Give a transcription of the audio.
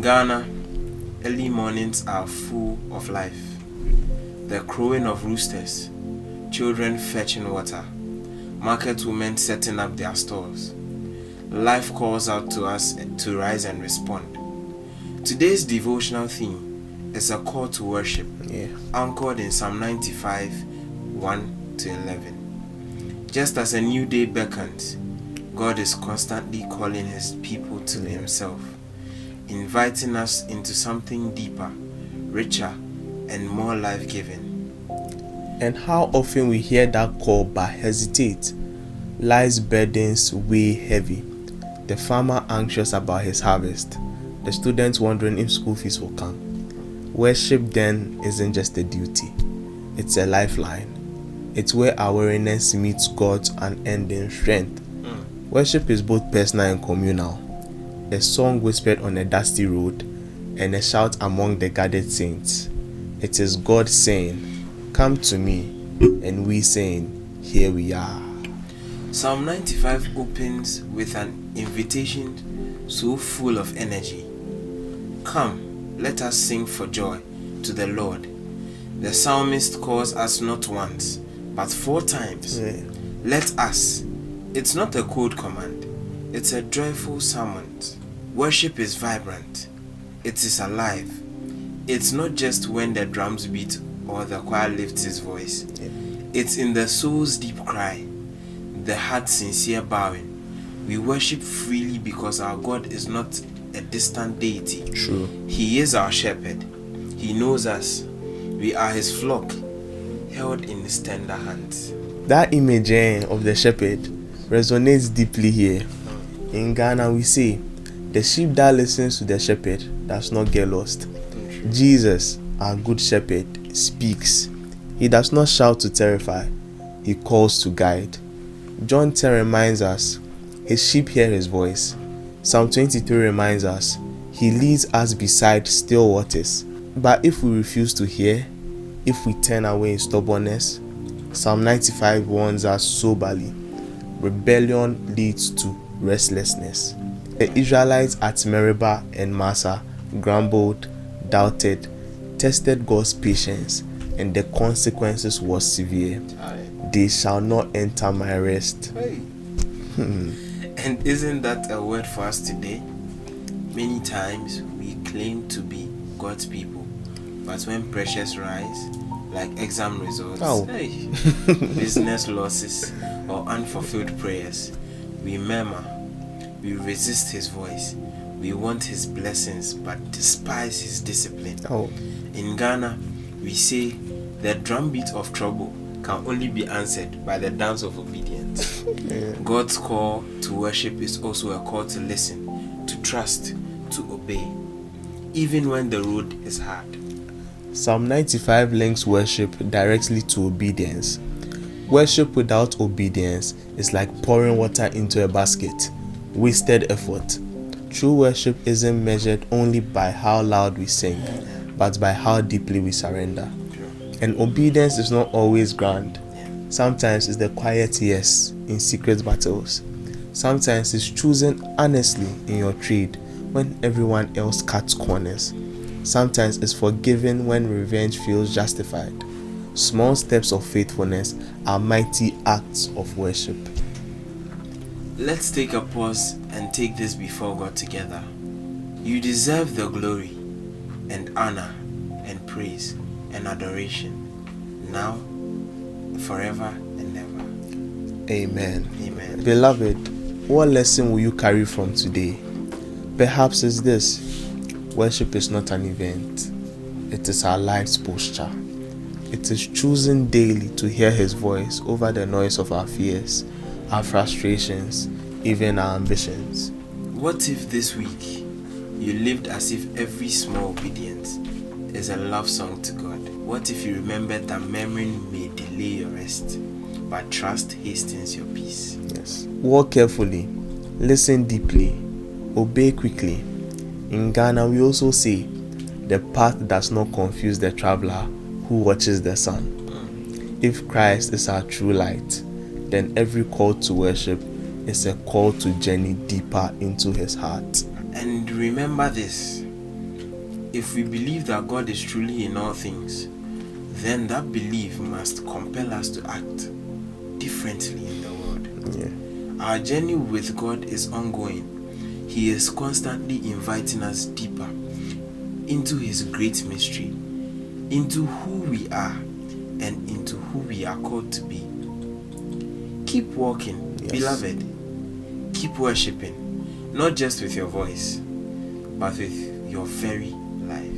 In Ghana, early mornings are full of life. The crowing of roosters, children fetching water, market women setting up their stores. Life calls out to us to rise and respond. Today's devotional theme is a call to worship, anchored in Psalm 95, 1 to 11. Just as a new day beckons, God is constantly calling his people to himself, inviting us into something deeper, richer, and more life-giving. And how often we hear that call but hesitate. Life's burdens weigh heavy. The farmer anxious about his harvest. The student wondering if school fees will come. Worship then isn't just a duty. It's a lifeline. It's where our weariness meets God's unending strength. Worship is both personal and communal. A song whispered on a dusty road and a shout among the gathered saints. It is God saying, "Come to me," and we saying, "Here we are." Psalm 95 opens with an invitation so full of energy. Come, let us sing for joy to the Lord. The psalmist calls us not once, but 4 times. Let us. It's not a cold command. It's a joyful summons. Worship is vibrant. It is alive. It's not just when the drums beat or the choir lifts its voice. It's in the soul's deep cry, the heart's sincere bowing. We worship freely because our God is not a distant deity. True. He is our shepherd. He knows us. We are his flock, held in his tender hands. That image of the shepherd resonates deeply here. In Ghana, we say, the sheep that listens to the shepherd does not get lost. Jesus, our good shepherd, speaks. He does not shout to terrify. He calls to guide. John 10 reminds us, his sheep hear his voice. Psalm 23 reminds us, he leads us beside still waters. But if we refuse to hear, if we turn away in stubbornness, Psalm 95 warns us soberly. Rebellion leads to restlessness. The Israelites at Meribah and Massah grumbled, doubted, tested God's patience, and the consequences was severe. They shall not enter my rest. And isn't that a word for us today? Many times we claim to be God's people, but when pressures rise, like exam results, business losses, or unfulfilled prayers, we murmur, we resist his voice, we want his blessings but despise his discipline. In Ghana, we say the drumbeat of trouble can only be answered by the dance of obedience. God's call to worship is also a call to listen, to trust, to obey, even when the road is hard. Psalm 95 links worship directly to obedience. Worship without obedience is like pouring water into a basket, wasted effort. True worship isn't measured only by how loud we sing, but by how deeply we surrender. And obedience is not always grand. Sometimes it's the quiet yes in secret battles. Sometimes it's choosing honestly in your trade when everyone else cuts corners. Sometimes it's forgiving when revenge feels justified. Small steps of faithfulness are mighty acts of worship. Let's take a pause and take this before God together. You deserve the glory and honor and praise and adoration, now, forever and ever. Amen. Amen. Beloved, what lesson will you carry from today? Perhaps it's this: worship is not an event, it is our life's posture. It is choosing daily to hear his voice over the noise of our fears, our frustrations, even our ambitions. What if this week you lived as if every small obedience is a love song to God? What if you remembered that murmuring may delay your rest, but trust hastens your peace? Yes. Walk carefully, listen deeply, obey quickly. In Ghana, we also say, the path does not confuse the traveler who watches the sun. If Christ is our true light, then every call to worship is a call to journey deeper into his heart. And remember this: if we believe that God is truly in all things, then that belief must compel us to act differently in the world. Yeah. Our journey with God is ongoing. He is constantly inviting us deeper into His great mystery, into who we are, and into who we are called to be. Keep walking, Yes. beloved. Keep worshiping, not just with your voice, but with your very life.